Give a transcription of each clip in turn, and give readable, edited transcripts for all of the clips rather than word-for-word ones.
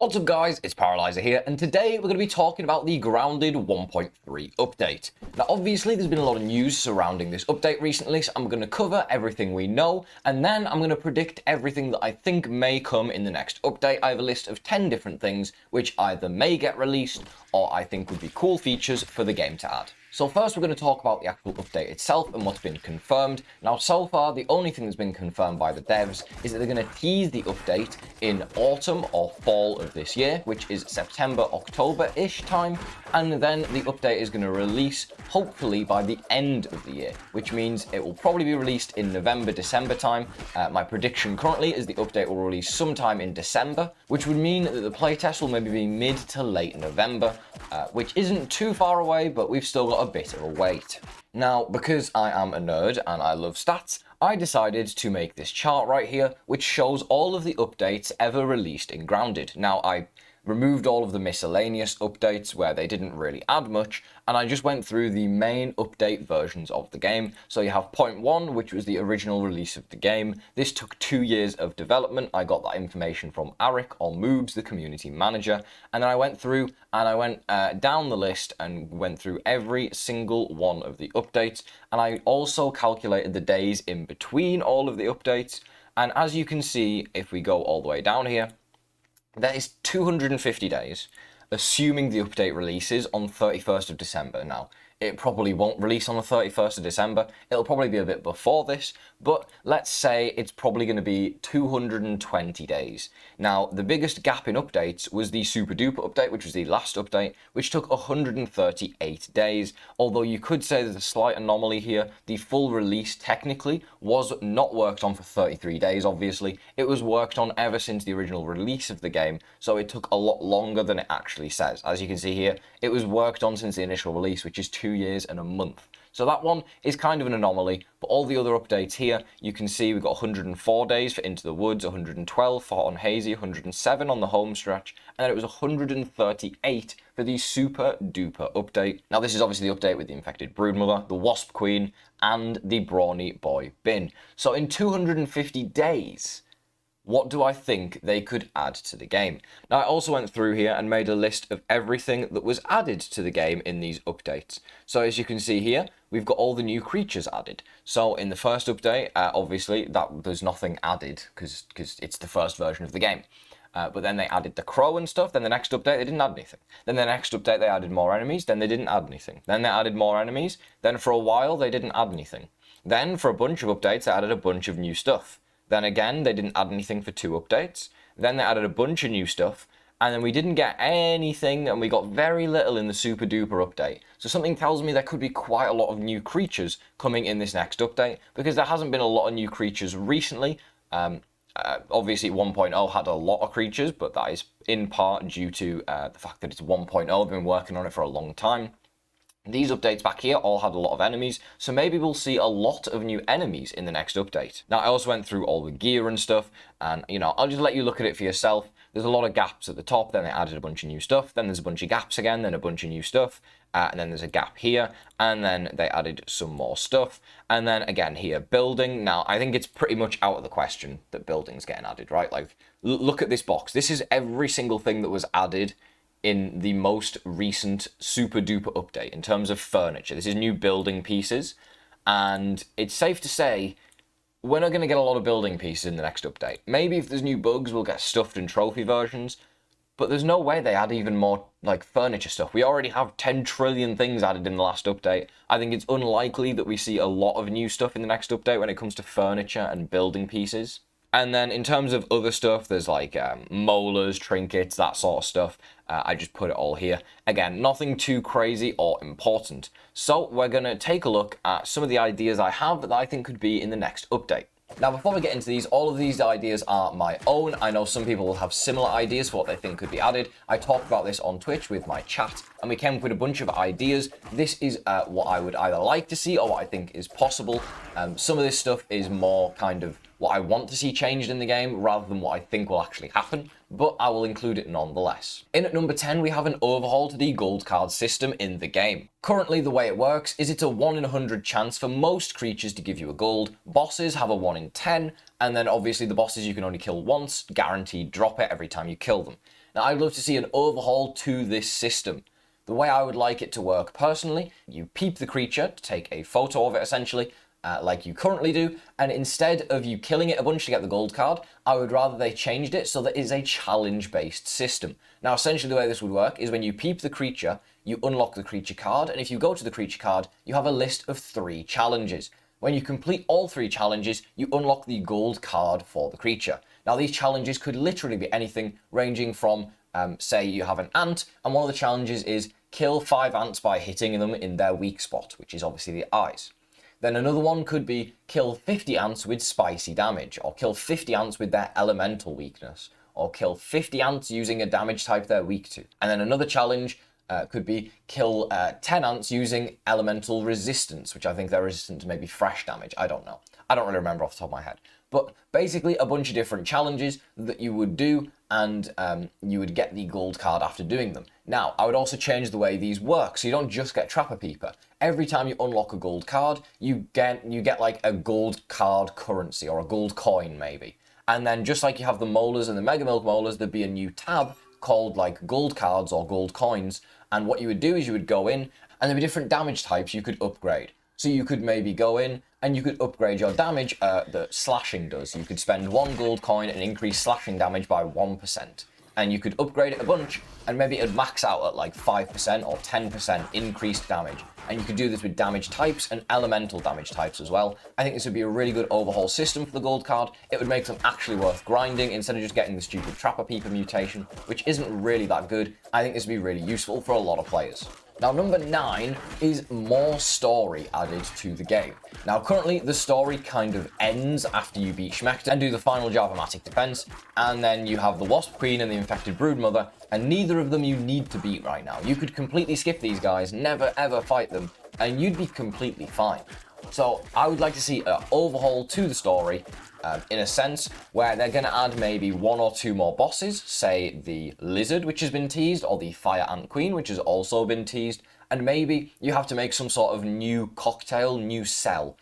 What's up guys, it's Paraly5er here, and today we're going to be talking about the Grounded 1.3 update. Now obviously there's been a lot of news surrounding this update recently, so I'm going to cover everything we know, and then I'm going to predict everything that I think may come in the next update. I have a list of 10 different things which either may get released, or I think would be cool features for the game to add. So first we're going to talk about the actual update itself and what's been confirmed. Now so far the only thing that's been confirmed by the devs is that they're going to tease the update in autumn or fall of this year, which is September, October-ish time, and then the update is going to release hopefully by the end of the year, which means it will probably be released in November, December time. My prediction currently is the update will release sometime in December, which would mean that the playtest will maybe be mid to late November, which isn't too far away, but we've still got a bit of a wait. Now, because I am a nerd and I love stats, I decided to make this chart right here, which shows all of the updates ever released in Grounded. Now, I removed all of the miscellaneous updates where they didn't really add much, and I just went through the main update versions of the game. So you have 0.1, which was the original release of the game. This took 2 years of development. I got that information from Eric or Moobs, the community manager, and then I went through and I went down the list and went through every single one of the updates, and I also calculated the days in between all of the updates. And as you can see, if we go all the way down here, that is 250 days, assuming the update releases on 31st of December. Now, it probably won't release on the 31st of December. It'll probably be a bit before this, but let's say it's probably going to be 220 days. Now, the biggest gap in updates was the Super Duper update, which was the last update, which took 138 days. Although you could say there's a slight anomaly here. The full release technically was not worked on for 33 days, obviously. It was worked on ever since the original release of the game, so it took a lot longer than it actually says. As you can see here, it was worked on since the initial release, which is 2 years and a month. So that one is kind of an anomaly, but all the other updates here, you can see we've got 104 days for Into the Woods, 112 for Hot and Hazy, 107 on the home stretch, and then it was 138 for the Super Duper update. Now this is obviously the update with the Infected Broodmother, the Wasp Queen, and the Brawny Boy Bin. So in 250 days, what do I think they could add to the game? Now, I also went through here and made a list of everything that was added to the game in these updates. So as you can see here, we've got all the new creatures added. So in the first update, obviously, there's nothing added because it's the first version of the game. But then they added the crow and stuff. Then the next update, they didn't add anything. Then the next update, they added more enemies. Then they didn't add anything. Then they added more enemies. Then for a while, they didn't add anything. Then for a bunch of updates, they added a bunch of new stuff. Then again, they didn't add anything for 2 updates. Then they added a bunch of new stuff. And then we didn't get anything, and we got very little in the Super Duper update. So something tells me there could be quite a lot of new creatures coming in this next update, because there hasn't been a lot of new creatures recently. Obviously 1.0 had a lot of creatures, but that is in part due to the fact that it's 1.0. They've been working on it for a long time. These updates back here all had a lot of enemies, so maybe we'll see a lot of new enemies in the next update. Now, I also went through all the gear and stuff, and, you know, I'll just let you look at it for yourself. There's a lot of gaps at the top, then they added a bunch of new stuff, then there's a bunch of gaps again, then a bunch of new stuff, and then there's a gap here, and then they added some more stuff, and then again here, building. Now, I think it's pretty much out of the question that building's getting added, right? Like, look at this box. This is every single thing that was added in the most recent Super Duper update in terms of furniture. This is new building pieces, and it's safe to say we're not going to get a lot of building pieces in the next update. Maybe if there's new bugs, we'll get stuffed and trophy versions, but there's no way they add even more like furniture stuff. We already have 10 trillion things added in the last update. I think it's unlikely that we see a lot of new stuff in the next update when it comes to furniture and building pieces. And then in terms of other stuff, there's like molars, trinkets, that sort of stuff. I just put it all here. Again, nothing too crazy or important. So we're going to take a look at some of the ideas I have that I think could be in the next update. Now, before we get into these, all of these ideas are my own. I know some people will have similar ideas for what they think could be added. I talked about this on Twitch with my chat, and we came up with a bunch of ideas. This is what I would either like to see or what I think is possible. Some of this stuff is more kind of what I want to see changed in the game rather than what I think will actually happen, but I will include it nonetheless. In at number 10, we have an overhaul to the gold card system in the game. Currently, the way it works is it's a 1 in 100 chance for most creatures to give you a gold. Bosses have a 1 in 10, and then obviously the bosses you can only kill once, guaranteed drop it every time you kill them. Now, I'd love to see an overhaul to this system. The way I would like it to work personally, you peep the creature to take a photo of it essentially, like you currently do, and instead of you killing it a bunch to get the gold card, I would rather they changed it so that it's a challenge-based system. Now, essentially the way this would work is when you peep the creature, you unlock the creature card, and if you go to the creature card, you have a list of 3 challenges. When you complete all 3 challenges, you unlock the gold card for the creature. Now, these challenges could literally be anything, ranging from, say you have an ant, and one of the challenges is kill 5 ants by hitting them in their weak spot, which is obviously the eyes. Then another one could be kill 50 ants with spicy damage, or kill 50 ants with their elemental weakness, or kill 50 ants using a damage type they're weak to. And then another challenge could be kill 10 ants using elemental resistance, which I think they're resistant to maybe fresh damage. I don't know. I don't really remember off the top of my head. But basically a bunch of different challenges that you would do, and you would get the gold card after doing them. Now, I would also change the way these work, so you don't just get Trapper Peeper. Every time you unlock a gold card, you get like a gold card currency, or a gold coin maybe. And then just like you have the molars and the Mega Milk molars, there'd be a new tab called like gold cards or gold coins. And what you would do is you would go in, and there'd be different damage types you could upgrade. So you could maybe go in and you could upgrade your damage that slashing does. You could spend 1 gold coin and increase slashing damage by 1%. And you could upgrade it a bunch, and maybe it'd max out at like 5% or 10% increased damage. And you could do this with damage types and elemental damage types as well. I think this would be a really good overhaul system for the gold card. It would make them actually worth grinding instead of just getting the stupid Trapper Peeper mutation, which isn't really that good. I think this would be really useful for a lot of players. Now, number 9 is more story added to the game. Now, currently, the story kind of ends after you beat Schmechter and do the final Java-matic defense, and then you have the Wasp Queen and the Infected Broodmother, and neither of them you need to beat right now. You could completely skip these guys, never ever fight them, and you'd be completely fine. So, I would like to see an overhaul to the story, in a sense, where they're going to add maybe 1 or 2 more bosses, say the Lizard, which has been teased, or the Fire Ant Queen, which has also been teased, and maybe you have to make some sort of new cocktail, new cell,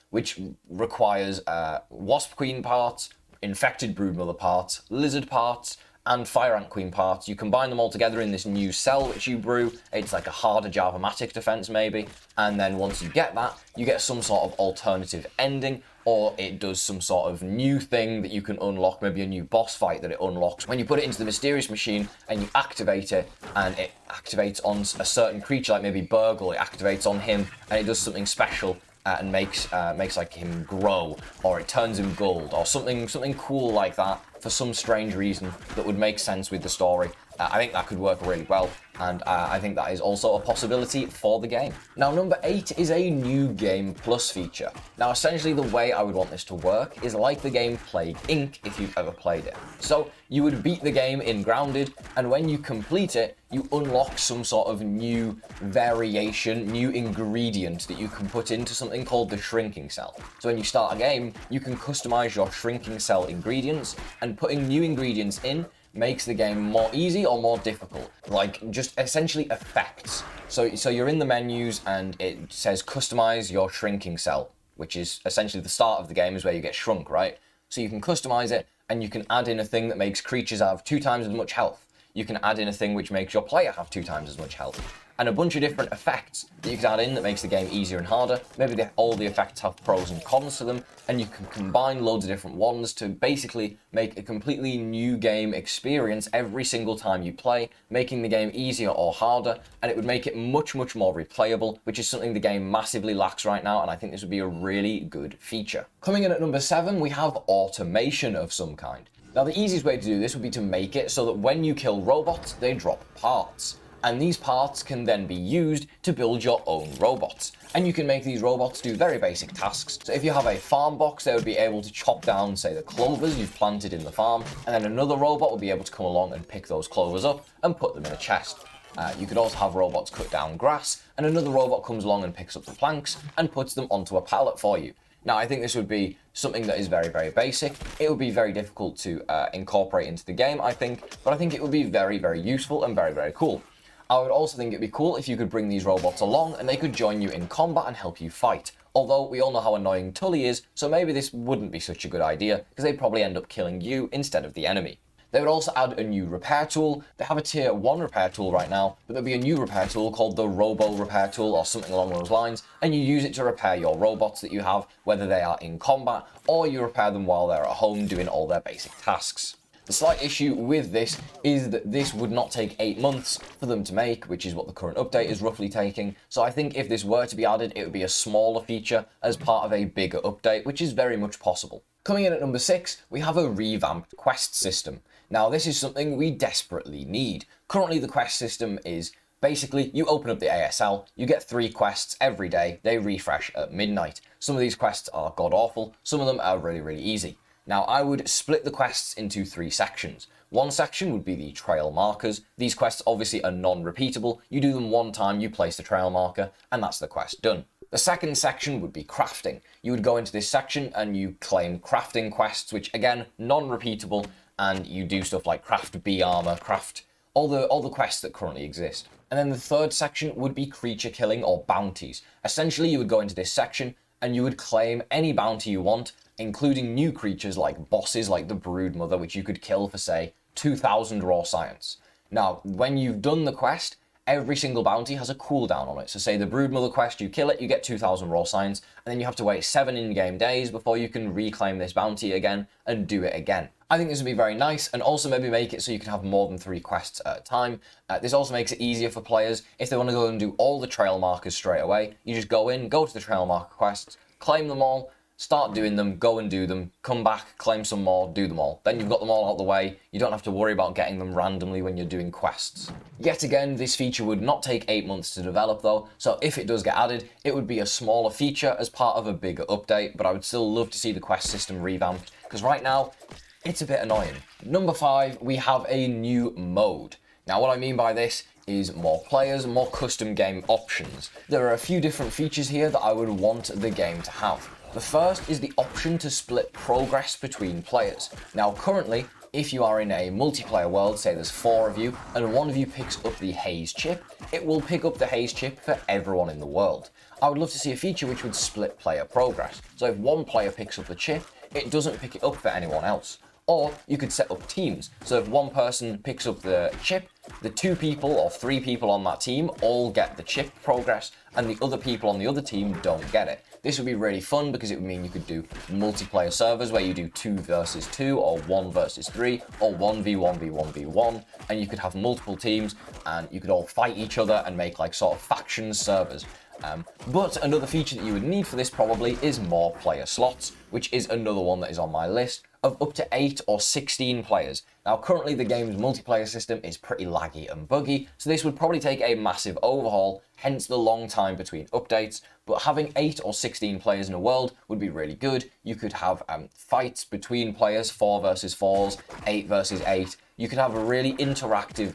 which requires Wasp Queen parts, Infected Broodmother parts, Lizard parts, and Fire Ant Queen parts. You combine them all together in this new cell which you brew. It's like a harder Java-matic defense maybe, and then once you get that, you get some sort of alternative ending, or it does some sort of new thing that you can unlock, maybe a new boss fight that it unlocks. When you put it into the Mysterious Machine and you activate it, and it activates on a certain creature, like maybe Burgle, it activates on him, and it does something special, and makes like him grow, or it turns him gold, or something cool like that for some strange reason that would make sense with the story. I think that could work really well, and I think that is also a possibility for the game. Now, number 8 is a new Game Plus feature. Now, essentially the way I would want this to work is like the game Plague Inc., if you've ever played it. So, you would beat the game in Grounded, and when you complete it, you unlock some sort of new variation, new ingredient that you can put into something called the Shrinking Cell. So when you start a game, you can customize your Shrinking Cell ingredients, and putting new ingredients in makes the game more easy or more difficult, like just essentially effects. So you're in the menus and it says customize your Shrinking Cell, which is essentially the start of the game, is where you get shrunk, right? So you can customize it, and you can add in a thing that makes creatures have 2 times as much health. You can add in a thing which makes your player have 2 times as much health. And a bunch of different effects that you can add in that makes the game easier and harder. Maybe all the effects have pros and cons to them, and you can combine loads of different ones to basically make a completely new game experience every single time you play, making the game easier or harder, and it would make it much, much more replayable, which is something the game massively lacks right now, and I think this would be a really good feature. Coming in at number 7, we have automation of some kind. Now, the easiest way to do this would be to make it so that when you kill robots, they drop parts. And these parts can then be used to build your own robots. And you can make these robots do very basic tasks. So if you have a farm box, they would be able to chop down, say, the clovers you've planted in the farm, and then another robot would be able to come along and pick those clovers up and put them in a chest. You could also have robots cut down grass, and another robot comes along and picks up the planks and puts them onto a pallet for you. Now, I think this would be something that is very, very basic. It would be very difficult to incorporate into the game, I think, but I think it would be very, very useful and very, very cool. I would also think it'd be cool if you could bring these robots along and they could join you in combat and help you fight. Although we all know how annoying Tully is, so maybe this wouldn't be such a good idea, because they'd probably end up killing you instead of the enemy. They would also add a new repair tool. They have a tier 1 repair tool right now, but there'll be a new repair tool called the Robo Repair Tool or something along those lines, and you use it to repair your robots that you have, whether they are in combat or you repair them while they're at home doing all their basic tasks. The slight issue with this is that this would not take 8 months for them to make, which is what the current update is roughly taking. So I think if this were to be added, it would be a smaller feature as part of a bigger update, which is very much possible. Coming in at number 6, we have a revamped quest system. Now this is something we desperately need. Currently the quest system is basically you open up the ASL, you get 3 quests every day, they refresh at midnight. Some of these quests are god awful, some of them are really easy. Now, I would split the quests into 3 sections. One section would be the trail markers. These quests obviously are non-repeatable. You do them one time, you place the trail marker, and that's the quest done. The second section would be crafting. You would go into this section and you claim crafting quests, which again, non-repeatable, and you do stuff like craft bee armor, craft all the quests that currently exist. And then the third section would be creature killing or bounties. Essentially, you would go into this section and you would claim any bounty you want, including new creatures like bosses like the Broodmother, which you could kill for, say, 2,000 raw science. Now, when you've done the quest, every single bounty has a cooldown on it. So say the Broodmother quest, you kill it, you get 2,000 raw science, and then you have to wait 7 in-game days before you can reclaim this bounty again and do it again. I think this would be very nice, and also maybe make it so you can have more than 3 quests at a time. This also makes it easier for players. If they want to go and do all the trail markers straight away, you just go in, go to the trail marker quests, claim them all, start doing them, go and do them, come back, claim some more, do them all. Then you've got them all out of the way. You don't have to worry about getting them randomly when you're doing quests. Yet again, this feature would not take 8 months to develop though, so if it does get added, it would be a smaller feature as part of a bigger update, but I would still love to see the quest system revamped, because right now, it's a bit annoying. Number 5, we have a new mode. Now what I mean by this is more players, more custom game options. There are a few different features here that I would want the game to have. The first is the option to split progress between players. Now currently, if you are in a multiplayer world, say there's 4 of you, and one of you picks up the haze chip, it will pick up the haze chip for everyone in the world. I would love to see a feature which would split player progress. So if one player picks up the chip, it doesn't pick it up for anyone else. Or you could set up teams. So if one person picks up the chip, the 2 people or 3 people on that team all get the chip progress, and the other people on the other team don't get it. This would be really fun because it would mean you could do multiplayer servers where you do 2 versus 2 or 1 versus 3 or 1v1v1v1, and you could have multiple teams and you could all fight each other and make like sort of faction servers. But another feature that you would need for this probably is more player slots, which is another one that is on my list, of up to 8 or 16 players. Now currently the game's multiplayer system is pretty laggy and buggy, so this would probably take a massive overhaul, hence the long time between updates, but having 8 or 16 players in a world would be really good. You could have fights between players, 4 versus 4s, 8 versus 8. You could have a really interactive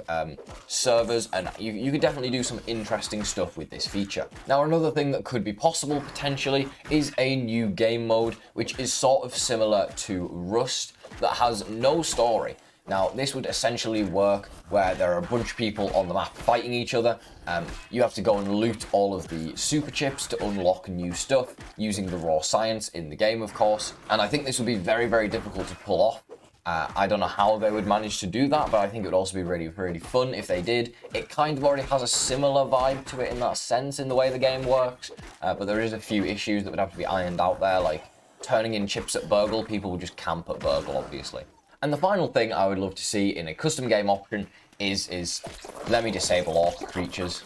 servers, and you could definitely do some interesting stuff with this feature. Now another thing that could be possible potentially is a new game mode, which is sort of similar to Rust, that has no story. Now this would essentially work where there are a bunch of people on the map fighting each other. You have to go and loot all of the super chips to unlock new stuff using the raw science in the game, of course. And I think this would be very difficult to pull off. I don't know how they would manage to do that, but I think it would also be really fun if they did. It kind of already has a similar vibe to it in that sense in the way the game works, but there is a few issues that would have to be ironed out there, like turning in chips at Burgle. People would just camp at Burgle, obviously. And the final thing I would love to see in a custom game option is let me disable orc creatures,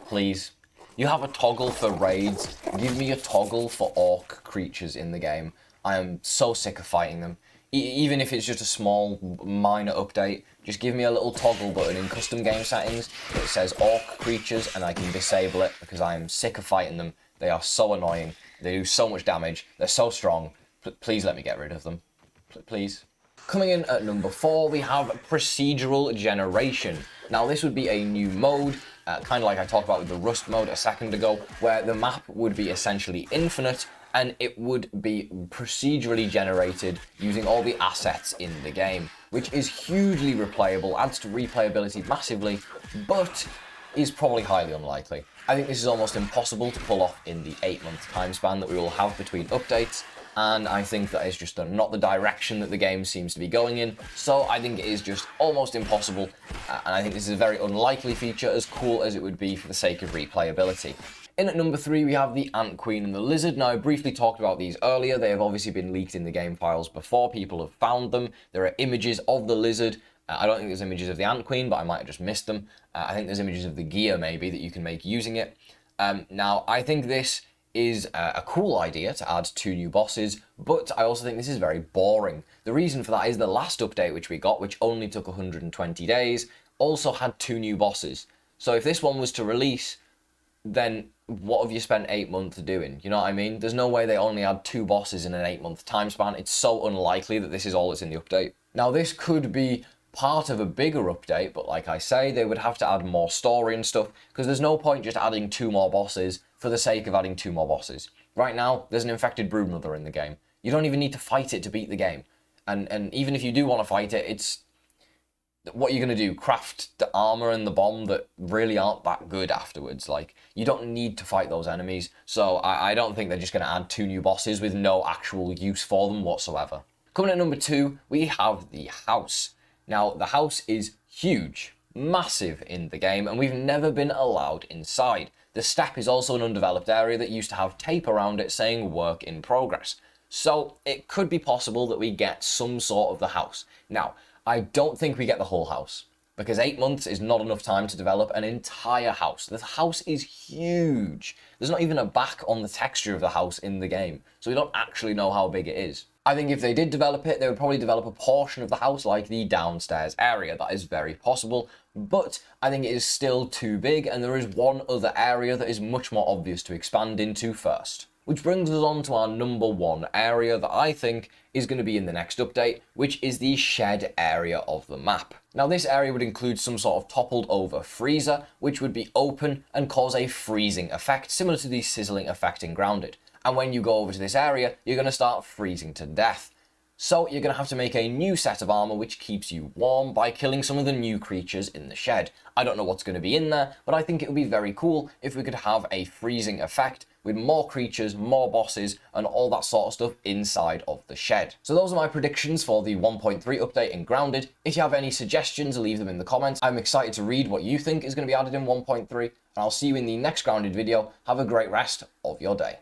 please. You have a toggle for raids. Give me a toggle for orc creatures in the game. I am so sick of fighting them. Even if it's just a small, minor update, just give me a little toggle button in custom game settings that says orc creatures, and I can disable it because I am sick of fighting them. They are so annoying. They do so much damage. They're so strong. Please let me get rid of them. Please. Coming in at number 4, we have Procedural Generation. Now this would be a new mode, kind of like I talked about with the Rust mode a second ago, where the map would be essentially infinite, and it would be procedurally generated using all the assets in the game, which is hugely replayable, adds to replayability massively, but is probably highly unlikely. I think this is almost impossible to pull off in the 8-month time span that we will have between updates. and I think that is just not the direction that the game seems to be going in, so I think it is just almost impossible, and I think this is a very unlikely feature, as cool as it would be for the sake of replayability. In at number 3, we have the Ant Queen and the Lizard. Now, I briefly talked about these earlier. They have obviously been leaked in the game files before. People have found them. There are images of the Lizard. I don't think there's images of the Ant Queen, but I might have just missed them. I think there's images of the gear, maybe, that you can make using it. Now, I think this is a cool idea to add 2 new bosses, but I also think this is very boring. The reason for that is the last update which we got, which only took 120 days, also had 2 new bosses. So if this one was to release, then what have you spent 8 months doing? You know what I mean? There's no way they only had 2 bosses in an 8-month time span. It's so unlikely that this is all that's in the update. Now, this could be part of a bigger update, but like I say, they would have to add more story and stuff, because there's no point just adding 2 more bosses for the sake of adding 2 more bosses. Right now, there's an infected broodmother in the game. You don't even need to fight it to beat the game. And even if you do want to fight it, it's... what are you going to do? Craft the armor and the bomb that really aren't that good afterwards? Like, you don't need to fight those enemies, so I don't think they're just going to add 2 new bosses with no actual use for them whatsoever. Coming at number 2, we have the house. Now, the house is huge, massive in the game, and we've never been allowed inside. The step is also an undeveloped area that used to have tape around it saying work in progress. So it could be possible that we get some sort of the house. Now, I don't think we get the whole house, because 8 months is not enough time to develop an entire house. The house is huge. There's not even a back on the texture of the house in the game, so we don't actually know how big it is. I think if they did develop it, they would probably develop a portion of the house like the downstairs area. That is very possible, but I think it is still too big, and there is one other area that is much more obvious to expand into first. Which brings us on to our number 1 area that I think is going to be in the next update, which is the shed area of the map. Now, this area would include some sort of toppled over freezer, which would be open and cause a freezing effect, similar to the sizzling effect in Grounded. And when you go over to this area, you're going to start freezing to death. So you're going to have to make a new set of armor which keeps you warm by killing some of the new creatures in the shed. I don't know what's going to be in there, but I think it would be very cool if we could have a freezing effect with more creatures, more bosses, and all that sort of stuff inside of the shed. So those are my predictions for the 1.3 update in Grounded. If you have any suggestions, leave them in the comments. I'm excited to read what you think is going to be added in 1.3, and I'll see you in the next Grounded video. Have a great rest of your day.